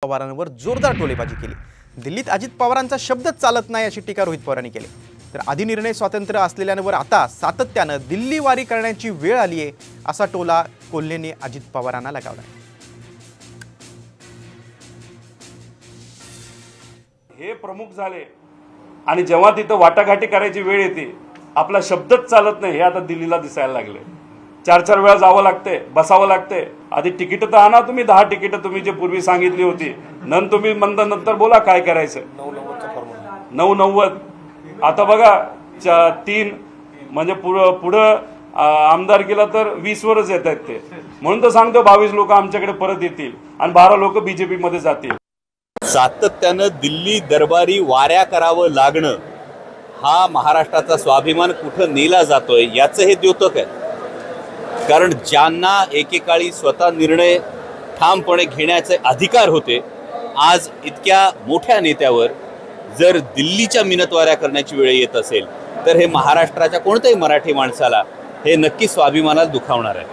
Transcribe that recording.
पवारांवर जोरदार टोलेबाजी केली। दिल्लीत अजित पवारांचा शब्दच चालत नाही अशी टीका रोहित पवारांनी केली। तर आधी निर्णय स्वातंत्र्य असलेल्यांवर आता सातत्याने दिल्ली वारी करण्याची वेळ आली आहे असा टोला कोल्हेने अजित पवारांना लगावला। हे प्रमुख झाले आणि जेव्हा तिथे वाटाघाटी करायची वेळ येते आपला शब्दच चालत नाही हे आता दिल्लीला दिसायला लागले। 4-4 वेळा जावं लागते, बसावं लागते। आधी तिकीट तर आणा तुम्ही, 10 तिकीट तुम्ही जे पूर्वी सांगितली होती, तुम्ही नंतर बोला काय करायचं। 990 आता बघा 3 म्हणजे पुढं आमदारकीला तर 20 वरच येत आहेत ते। म्हणून तर सांगतो 22 लोक आमच्याकडे परत येतील आणि 12 लोक बीजेपी मध्ये जातील। सातत्याने दिल्ली दरबारी वाऱ्या करावं लागणं हा महाराष्ट्राचा स्वाभिमान कुठं नेला जातोय याचं हे द्योतक आहे। कारण ज्यांना एकेकाळी स्वतः निर्णय ठामपणे घेण्याचे अधिकार होते, आज इतक्या मोठ्या नेत्यावर जर दिल्लीच्या मिनतवाऱ्या करण्याची वेळ येत असेल तर हे महाराष्ट्राच्या कोणत्याही मराठी माणसाला हे नक्की स्वाभिमानाला दुखावणार आहे।